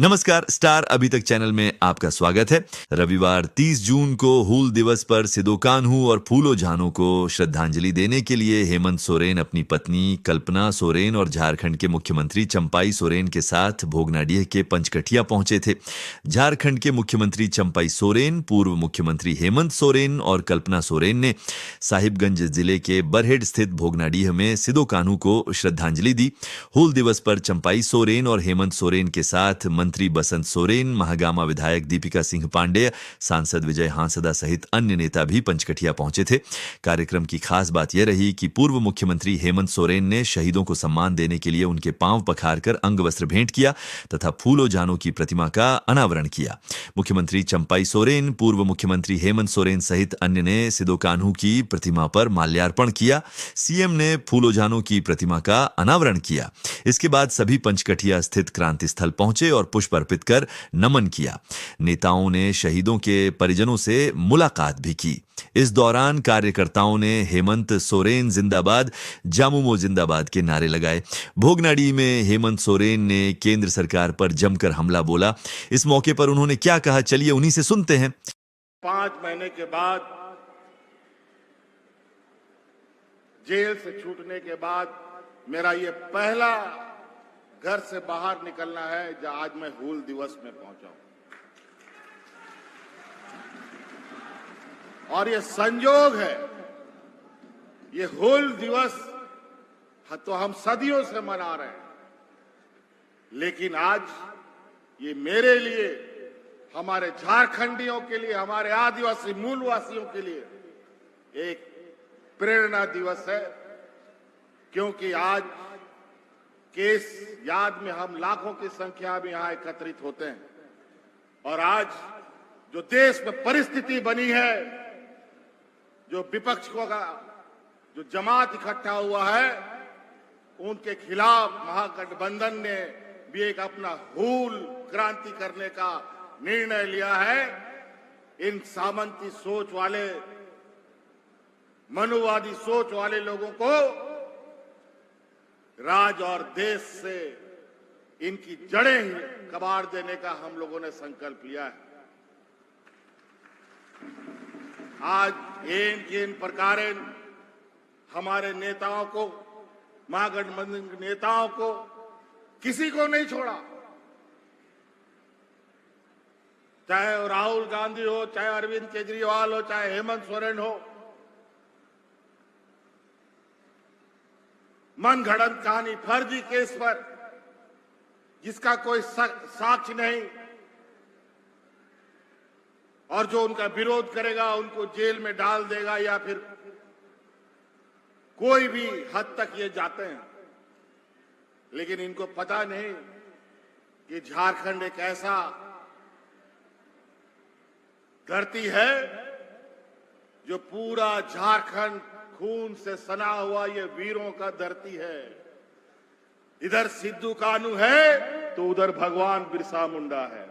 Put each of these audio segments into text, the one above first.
नमस्कार, स्टार अभी तक चैनल में आपका स्वागत है। रविवार 30 जून को हूल दिवस पर सिदो कान्हू और फूलो झानो को श्रद्धांजलि देने के लिए हेमंत सोरेन अपनी पत्नी कल्पना सोरेन और झारखंड के मुख्यमंत्री चंपाई सोरेन के साथ भोगनाडीह के पंचकठिया पहुंचे थे। झारखंड के मुख्यमंत्री चंपाई सोरेन, पूर्व मुख्यमंत्री हेमंत सोरेन और कल्पना सोरेन ने साहिबगंज जिले के बरहेड स्थित भोगनाडीह में सिदो कान्हू को श्रद्धांजलि दी। हूल दिवस पर चंपाई सोरेन और हेमंत सोरेन के साथ मंत्री बसंत सोरेन, महागामा विधायक दीपिका सिंह पांडेय, सांसद विजय हांसदा सहित अन्य नेता भी पंचकठिया पहुंचे थे। कार्यक्रम की खास बात यह रही कि पूर्व मुख्यमंत्री हेमंत सोरेन ने शहीदों को सम्मान देने के लिए उनके पांव पखारकर अंग वस्त्र भेंट किया तथा फूलो जानो की प्रतिमा का अनावरण किया। मुख्यमंत्री चंपाई सोरेन, पूर्व मुख्यमंत्री हेमंत सोरेन सहित अन्य ने सिदो कान्हू की प्रतिमा पर माल्यार्पण किया। सीएम ने फूलो जानो की प्रतिमा का अनावरण किया। इसके बाद सभी पंचकठिया स्थित क्रांति स्थल पहुंचे और पुष्प अर्पित कर नमन किया। नेताओं ने शहीदों के परिजनों से मुलाकात भी की। इस दौरान कार्यकर्ताओं ने हेमंत सोरेन जिंदाबाद, जामुमो जिंदाबाद के नारे लगाए। भोगनाडी में हेमंत सोरेन ने केंद्र सरकार पर जमकर हमला बोला। इस मौके पर उन्होंने क्या कहा, चलिए उन्हीं से सुनते हैं। 5 महीने के बाद जेल से छूटने के बाद मेरा ये पहला घर से बाहर निकलना है जहां आज मैं हूल दिवस में पहुंचा हूं। और ये संयोग है, ये हूल दिवस तो हम सदियों से मना रहे हैं, लेकिन आज ये मेरे लिए, हमारे झारखंडियों के लिए, हमारे आदिवासी मूलवासियों के लिए एक प्रेरणा दिवस है, क्योंकि आज के इस याद में हम लाखों की संख्या में यहां एकत्रित होते हैं। और आज जो देश में परिस्थिति बनी है, जो विपक्षों का जो जमात इकट्ठा हुआ है, उनके खिलाफ महागठबंधन ने भी एक अपना हूल क्रांति करने का निर्णय लिया है। इन सामंती सोच वाले, मनुवादी सोच वाले लोगों को राज और देश से इनकी जड़ें ही कबाड़ देने का हम लोगों ने संकल्प लिया है। आज इन प्रकार हमारे नेताओं को, महागठबंधन के नेताओं को किसी को नहीं छोड़ा, चाहे राहुल गांधी हो, चाहे अरविंद केजरीवाल हो, चाहे हेमंत सोरेन हो। मन घड़ंत कहानी, फर्जी केस पर जिसका कोई साक्ष्य नहीं, और जो उनका विरोध करेगा उनको जेल में डाल देगा, या फिर कोई भी हद तक ये जाते हैं। लेकिन इनको पता नहीं कि झारखंड एक ऐसा धरती है जो पूरा झारखंड खून से सना हुआ ये वीरों का धरती है। इधर सिद्धू कान्हू है तो उधर भगवान बिरसा मुंडा है,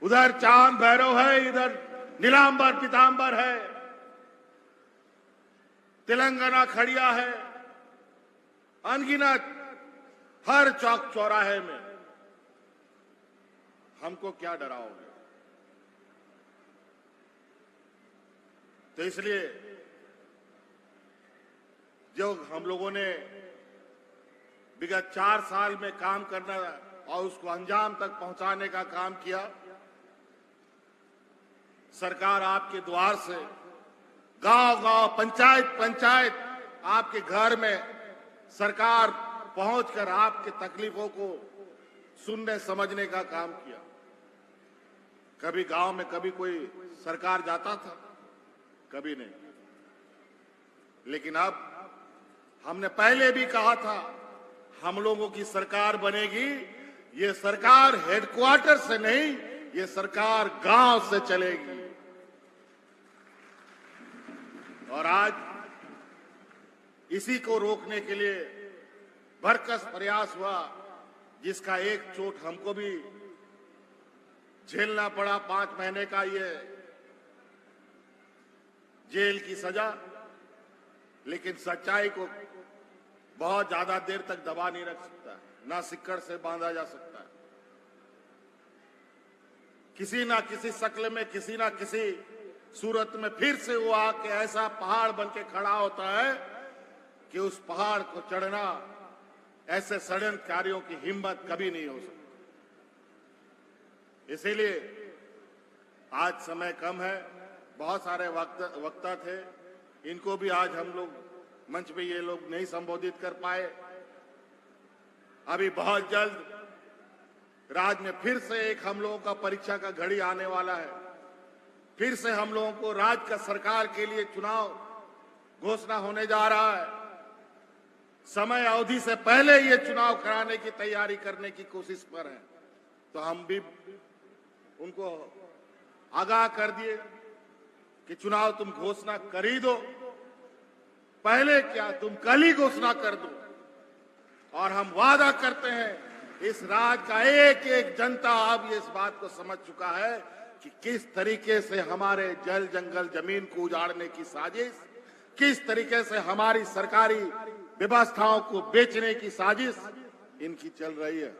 उधर चांद भैरव है, इधर नीलांबर पीतांबर है, तेलंगाना खड़िया है, अनगिनत हर चौक चौराहे में। हमको क्या डराओगे? तो इसलिए जो हम लोगों ने विगत 4 साल में काम करना और उसको अंजाम तक पहुंचाने का काम किया, सरकार आपके द्वार से, गांव-गांव, पंचायत आपके घर में सरकार पहुंचकर आपके तकलीफों को सुनने समझने का काम किया। कभी गांव में कभी कोई सरकार जाता था? कभी नहीं। लेकिन अब हमने पहले भी कहा था, हम लोगों की सरकार बनेगी, ये सरकार हेडक्वार्टर से नहीं, ये सरकार गांव से चलेगी। और आज इसी को रोकने के लिए भरकस प्रयास हुआ, जिसका एक चोट हमको भी झेलना पड़ा, 5 महीने का ये जेल की सजा। लेकिन सच्चाई को बहुत ज्यादा देर तक दबा नहीं रख सकता, ना सिक्कड़ से बांधा जा सकता है। किसी ना किसी शक्ल में, किसी ना किसी सूरत में फिर से वो आके ऐसा पहाड़ बन के खड़ा होता है कि उस पहाड़ को चढ़ना ऐसे षड्यंत्रकारियों की हिम्मत कभी नहीं हो सकती। इसीलिए आज समय कम है, बहुत सारे वक्ता थे, इनको भी आज हम लोग मंच पे ये लोग नहीं संबोधित कर पाए। अभी बहुत जल्द राज्य में फिर से एक हम लोगों का परीक्षा का घड़ी आने वाला है। फिर से हम लोगों को राज्य का सरकार के लिए चुनाव घोषणा होने जा रहा है। समय अवधि से पहले ये चुनाव कराने की तैयारी करने की कोशिश पर है, तो हम भी उनको आगाह कर दिए कि चुनाव तुम घोषणा कर ही दो, पहले क्या तुम कल ही घोषणा कर दो। और हम वादा करते हैं इस राज्य का एक एक जनता अब इस बात को समझ चुका है कि किस तरीके से हमारे जल जंगल जमीन को उजाड़ने की साजिश, किस तरीके से हमारी सरकारी व्यवस्थाओं को बेचने की साजिश इनकी चल रही है।